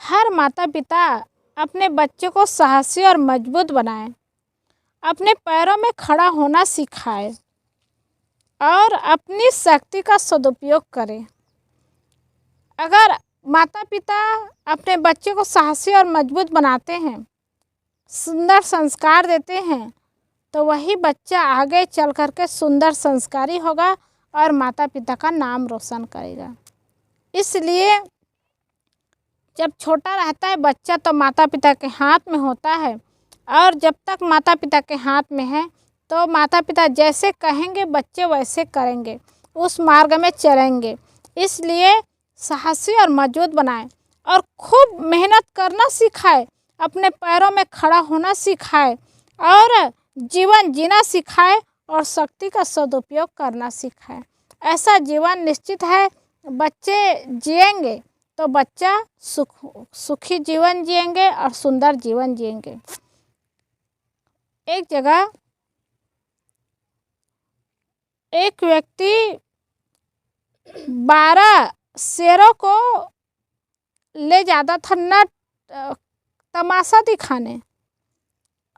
हर माता पिता अपने बच्चे को साहसी और मजबूत बनाए, अपने पैरों में खड़ा होना सिखाए और अपनी शक्ति का सदुपयोग करें। अगर माता पिता अपने बच्चे को साहसी और मजबूत बनाते हैं, सुंदर संस्कार देते हैं, तो वही बच्चा आगे चल कर के सुंदर संस्कारी होगा और माता पिता का नाम रोशन करेगा। इसलिए जब छोटा रहता है बच्चा तो माता पिता के हाथ में होता है, और जब तक माता पिता के हाथ में है तो माता पिता जैसे कहेंगे बच्चे वैसे करेंगे, उस मार्ग में चलेंगे। इसलिए साहसी और मजबूत बनाएं और खूब मेहनत करना सिखाए, अपने पैरों में खड़ा होना सिखाए और जीवन जीना सिखाए और शक्ति का सदुपयोग करना सिखाए। ऐसा जीवन निश्चित है बच्चे जिएंगे तो बच्चा सुखी जीवन जिएंगे और सुंदर जीवन जिएंगे। एक जगह एक व्यक्ति 12 शेरों को ले जाता था नट तमाशा दिखाने,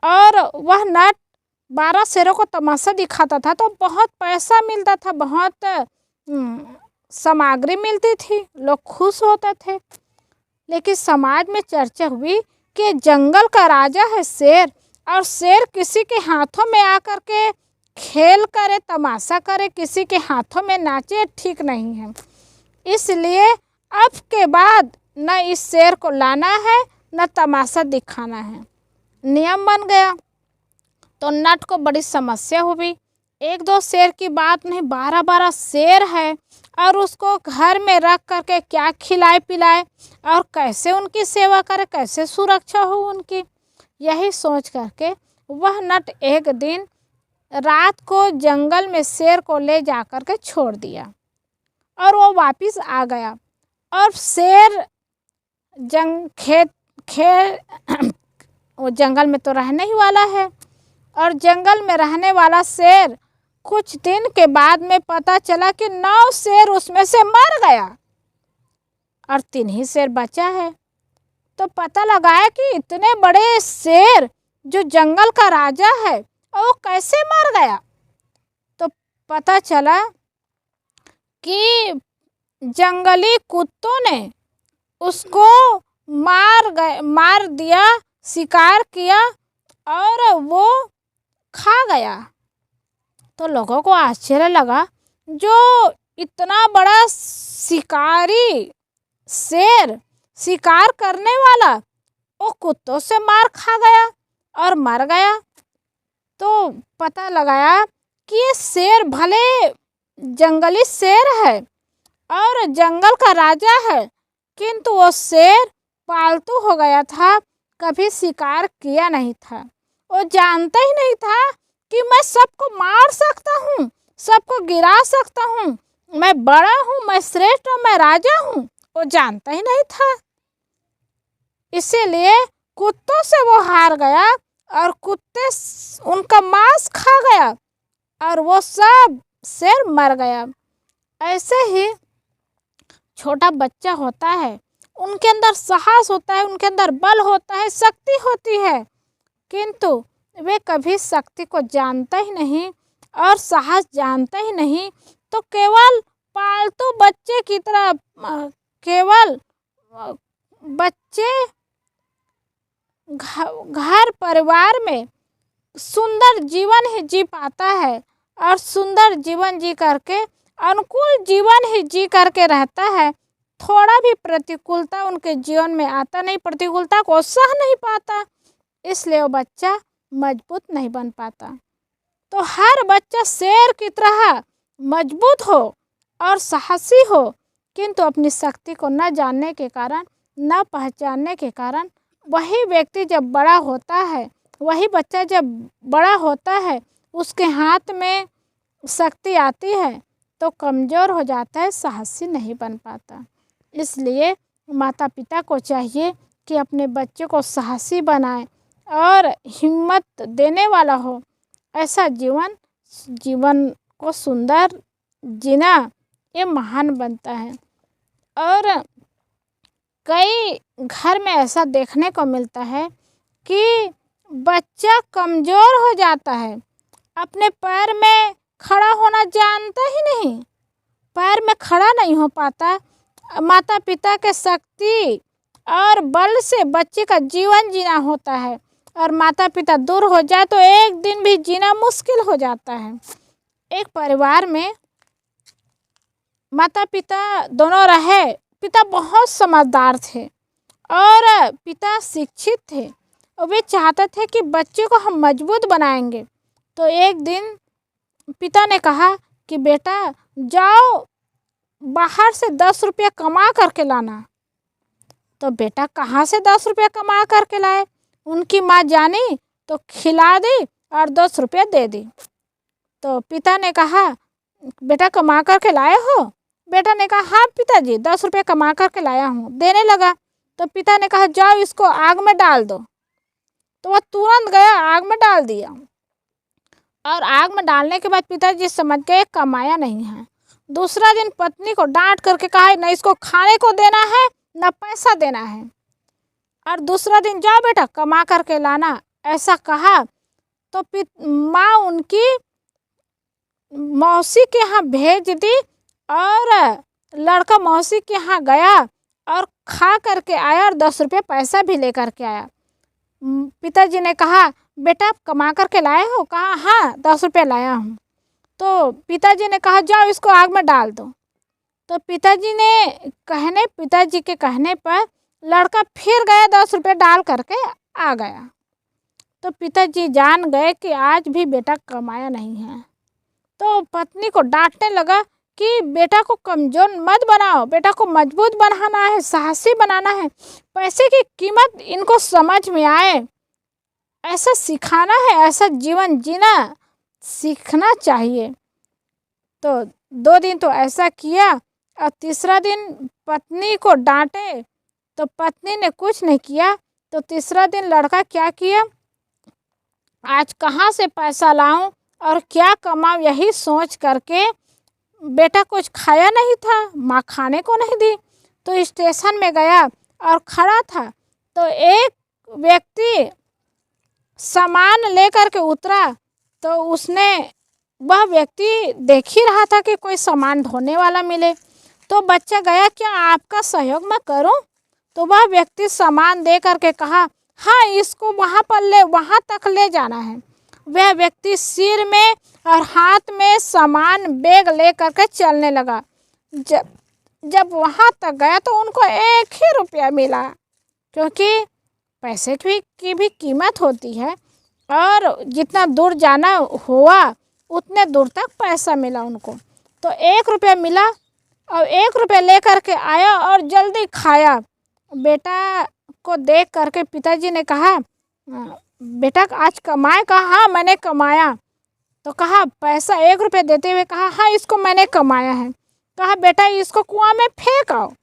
और वह नट 12 शेरों को तमाशा दिखाता था तो बहुत पैसा मिलता था, बहुत सामग्री मिलती थी, लोग खुश होते थे। लेकिन समाज में चर्चा हुई कि जंगल का राजा है शेर, और शेर किसी के हाथों में आकर के खेल करे, तमाशा करे, किसी के हाथों में नाचे, ठीक नहीं है। इसलिए अब के बाद न इस शेर को लाना है न तमाशा दिखाना है, नियम बन गया। तो नट को बड़ी समस्या हुई। 1-2 शेर की बात नहीं, 12-12 शेर है, और उसको घर में रख करके क्या खिलाए पिलाए और कैसे उनकी सेवा करे, कैसे सुरक्षा हो उनकी। यही सोच करके वह नट एक दिन रात को जंगल में शेर को ले जा कर के छोड़ दिया, और वो वापस आ गया। और शेर वो जंगल में तो रहने ही वाला है, और जंगल में रहने वाला शेर कुछ दिन के बाद में पता चला कि 9 शेर उसमें से मर गया और 3 ही शेर बचा है। तो पता लगाया कि इतने बड़े शेर जो जंगल का राजा है और वो कैसे मर गया। तो पता चला कि जंगली कुत्तों ने उसको मार दिया, शिकार किया और वो खा गया। तो लोगों को आश्चर्य लगा, जो इतना बड़ा शिकारी शेर, शिकार करने वाला, वो कुत्तों से मार खा गया और मर गया। तो पता लगाया कि ये शेर भले जंगली शेर है और जंगल का राजा है, किंतु वो शेर पालतू हो गया था, कभी शिकार किया नहीं था। वो जानता ही नहीं था कि मैं सबको मार सकता हूँ, सबको गिरा सकता हूँ, मैं बड़ा हूँ, मैं श्रेष्ठ हूँ, मैं राजा हूँ। वो जानता ही नहीं था। इसीलिए कुत्तों से वो हार गया और कुत्ते उनका मांस खा गया और वो सब शेर मर गया। ऐसे ही छोटा बच्चा होता है, उनके अंदर साहस होता है, उनके अंदर बल होता है, शक्ति होती है, किंतु वे कभी शक्ति को जानता ही नहीं और साहस जानता ही नहीं। तो केवल पालतू बच्चे की तरह, केवल बच्चे घर परिवार में सुंदर जीवन ही जी पाता है और सुंदर जीवन जी करके, अनुकूल जीवन ही जी करके रहता है। थोड़ा भी प्रतिकूलता उनके जीवन में आता नहीं, प्रतिकूलता को सह नहीं पाता, इसलिए वो बच्चा मजबूत नहीं बन पाता। तो हर बच्चा शेर की तरह मजबूत हो और साहसी हो, किंतु अपनी शक्ति को न जानने के कारण, न पहचानने के कारण, वही व्यक्ति जब बड़ा होता है, वही बच्चा जब बड़ा होता है, उसके हाथ में शक्ति आती है तो कमज़ोर हो जाता है, साहसी नहीं बन पाता। इसलिए माता पिता को चाहिए कि अपने बच्चे को साहसी बनाए और हिम्मत देने वाला हो। ऐसा जीवन को सुंदर जीना ये महान बनता है। और कई घर में ऐसा देखने को मिलता है कि बच्चा कमज़ोर हो जाता है, अपने पैर में खड़ा होना जानता ही नहीं, पैर में खड़ा नहीं हो पाता। माता पिता के शक्ति और बल से बच्चे का जीवन जीना होता है, और माता पिता दूर हो जाए तो एक दिन भी जीना मुश्किल हो जाता है। एक परिवार में माता पिता दोनों रहे। पिता बहुत समझदार थे और पिता शिक्षित थे, और वे चाहते थे कि बच्चे को हम मजबूत बनाएंगे। तो एक दिन पिता ने कहा कि बेटा जाओ बाहर से 10 रुपये कमा करके लाना। तो बेटा कहाँ से 10 रुपये कमा करके लाए? उनकी माँ जानी तो खिला दी और 10 रुपये दे दी। तो पिता ने कहा बेटा कमा करके लाए हो? बेटा ने कहा हाँ पिताजी 10 रुपये कमा करके लाया हूँ। देने लगा तो पिता ने कहा जाओ इसको आग में डाल दो। तो वह तुरंत गया आग में डाल दिया, और आग में डालने के बाद पिताजी समझ गए कमाया नहीं है। दूसरा दिन पत्नी को डांट करके कहा न इसको खाने को देना है न पैसा देना है, और दूसरा दिन जाओ बेटा कमा करके लाना, ऐसा कहा। तो माँ उनकी मौसी के यहाँ भेज दी, और लड़का मौसी के यहाँ गया और खा करके आया और 10 रुपये पैसा भी लेकर के आया। पिताजी ने कहा बेटा कमा करके लाए हो? कहा हाँ 10 रुपये लाया हूँ। तो पिताजी ने कहा जाओ इसको आग में डाल दो। तो पिताजी के कहने पर लड़का फिर गया 10 रुपये डाल करके आ गया। तो पिताजी जान गए कि आज भी बेटा कमाया नहीं है। तो पत्नी को डांटने लगा कि बेटा को कमज़ोर मत बनाओ, बेटा को मजबूत बनाना है, साहसी बनाना है, पैसे की कीमत इनको समझ में आए ऐसा सिखाना है, ऐसा जीवन जीना सीखना चाहिए। तो 2 दिन तो ऐसा किया, और तीसरा दिन पत्नी को डांटे तो पत्नी ने कुछ नहीं किया। तो तीसरा दिन लड़का क्या किया, आज कहाँ से पैसा लाऊं और क्या कमाऊं, यही सोच करके बेटा कुछ खाया नहीं था, माँ खाने को नहीं दी। तो स्टेशन में गया और खड़ा था, तो एक व्यक्ति सामान लेकर के उतरा। तो वह व्यक्ति देख ही रहा था कि कोई सामान ढोने वाला मिले। तो बच्चा गया क्या आपका सहयोग मैं करूं? तो वह व्यक्ति सामान दे करके कहा हाँ इसको वहाँ तक ले जाना है। वह व्यक्ति सिर में और हाथ में सामान बैग ले करके चलने लगा। जब वहाँ तक गया तो उनको 1 ही रुपया मिला, क्योंकि पैसे की भी कीमत होती है, और जितना दूर जाना हुआ उतने दूर तक पैसा मिला उनको। तो 1 रुपया मिला, और 1 रुपया ले करके आया और जल्दी खाया। बेटा को देख करके पिताजी ने कहा बेटा आज कमाए? कहा हाँ मैंने कमाया। तो कहा पैसा 1 रुपया देते हुए कहा हाँ इसको मैंने कमाया है। कहा बेटा इसको कुआं में फेंक आओ।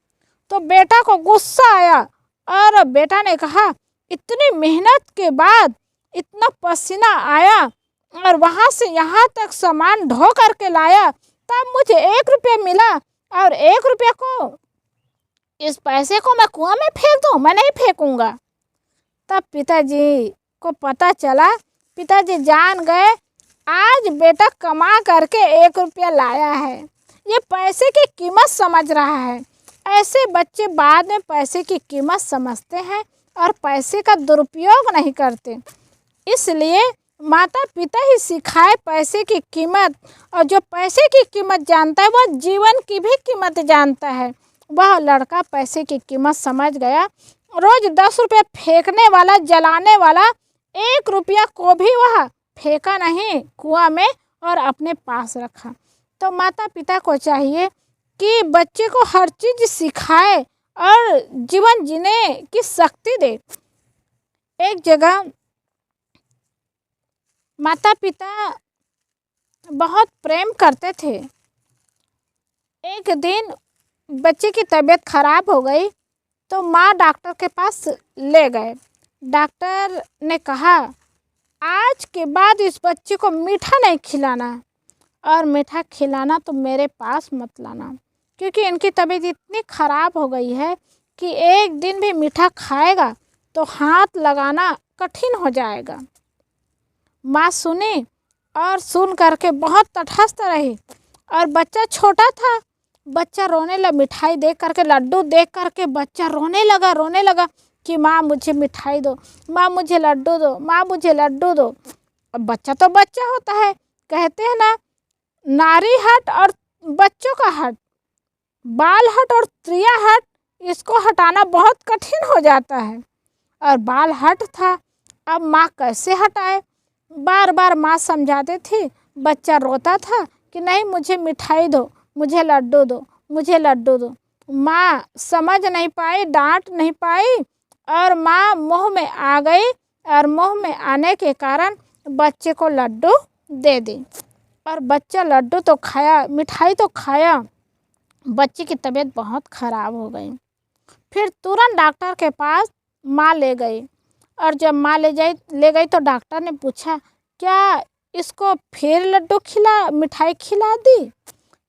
तो बेटा को गुस्सा आया, और बेटा ने कहा इतनी मेहनत के बाद इतना पसीना आया और वहाँ से यहाँ तक सामान ढो करके लाया, तब मुझे 1 रुपया मिला, और 1 रुपया को इस पैसे को मैं कुआं में फेंक दूँ? मैं नहीं फेंकूंगा। तब पिताजी को पता चला, पिताजी जान गए आज बेटा कमा करके 1 रुपया लाया है, ये पैसे की कीमत समझ रहा है। ऐसे बच्चे बाद में पैसे की कीमत समझते हैं और पैसे का दुरुपयोग नहीं करते। इसलिए माता पिता ही सिखाए पैसे की कीमत, और जो पैसे की कीमत जानता है वह जीवन की भी कीमत जानता है। वह लड़का पैसे की कीमत समझ गया। रोज 10 रुपये फेंकने वाला, जलाने वाला, 1 रुपया को भी वह फेंका नहीं कुआं में और अपने पास रखा। तो माता पिता को चाहिए कि बच्चे को हर चीज़ सिखाए और जीवन जीने की शक्ति दे। एक जगह माता पिता बहुत प्रेम करते थे। एक दिन बच्चे की तबीयत खराब हो गई, तो माँ डॉक्टर के पास ले गए। डॉक्टर ने कहा आज के बाद इस बच्चे को मीठा नहीं खिलाना, और मीठा खिलाना तो मेरे पास मत लाना, क्योंकि इनकी तबीयत इतनी ख़राब हो गई है कि एक दिन भी मीठा खाएगा तो हाथ लगाना कठिन हो जाएगा। माँ सुनी और सुन करके बहुत तटस्थ रही। और बच्चा छोटा था, बच्चा रोने लगा। मिठाई देख करके, लड्डू देख करके बच्चा रोने लगा कि माँ मुझे मिठाई दो, माँ मुझे लड्डू दो, माँ मुझे लड्डू दो। अब बच्चा तो बच्चा होता है, कहते हैं ना, नारी हट और बच्चों का हट, बाल हट और त्रिया हट, इसको हटाना बहुत कठिन हो जाता है। और बाल हट था, अब माँ कैसे हटाए? बार बार माँ समझाते थी, बच्चा रोता था कि नहीं मुझे मिठाई दो, मुझे लड्डू दो, मुझे लड्डू दो। माँ समझ नहीं पाई, डांट नहीं पाई, और माँ मुँह में आ गई। और मुँह में आने के कारण बच्चे को लड्डू दे दी। और बच्चा लड्डू तो खाया, मिठाई तो खाया, बच्चे की तबीयत बहुत ख़राब हो गई। फिर तुरंत डॉक्टर के पास माँ ले गई। और जब माँ ले गई तो डॉक्टर ने पूछा, क्या इसको फिर लड्डू मिठाई खिला दी?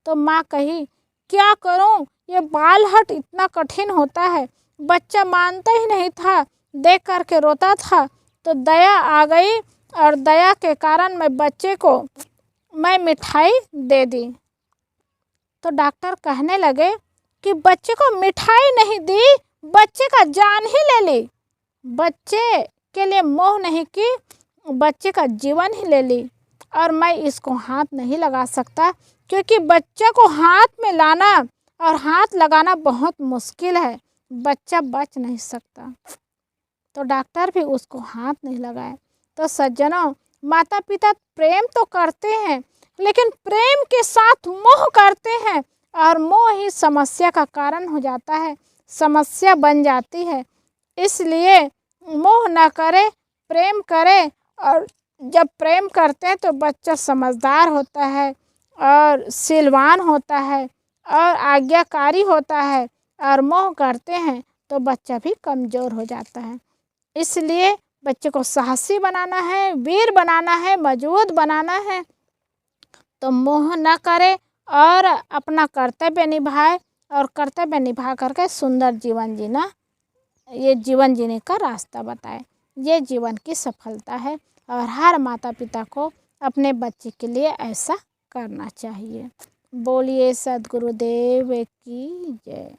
तो माँ कही, क्या करूँ, ये बाल हट इतना कठिन होता है। बच्चा मानता ही नहीं था, देख करके रोता था। तो दया आ गई, और दया के कारण मैं बच्चे को मिठाई दे दी। तो डॉक्टर कहने लगे कि बच्चे को मिठाई नहीं दी, बच्चे का जान ही ले ली। बच्चे के लिए मोह नहीं की, बच्चे का जीवन ही ले ली। और मैं इसको हाथ नहीं लगा सकता, क्योंकि बच्चे को हाथ में लाना और हाथ लगाना बहुत मुश्किल है, बच्चा बच नहीं सकता। तो डॉक्टर भी उसको हाथ नहीं लगाए। तो सज्जनों, माता पिता प्रेम तो करते हैं, लेकिन प्रेम के साथ मोह करते हैं, और मोह ही समस्या का कारण हो जाता है, समस्या बन जाती है। इसलिए मोह न करे, प्रेम करे। और जब प्रेम करते हैं तो बच्चा समझदार होता है, और सिलवान होता है, और आज्ञाकारी होता है। और मोह करते हैं तो बच्चा भी कमज़ोर हो जाता है। इसलिए बच्चे को साहसी बनाना है, वीर बनाना है, मजबूत बनाना है, तो मोह न करे और अपना कर्तव्य निभाए, और कर्तव्य निभा करके सुंदर जीवन जीना, ये जीवन जीने का रास्ता बताए। ये जीवन की सफलता है, और हर माता पिता को अपने बच्चे के लिए ऐसा करना चाहिए। बोलिए सद्गुरुदेव की जय।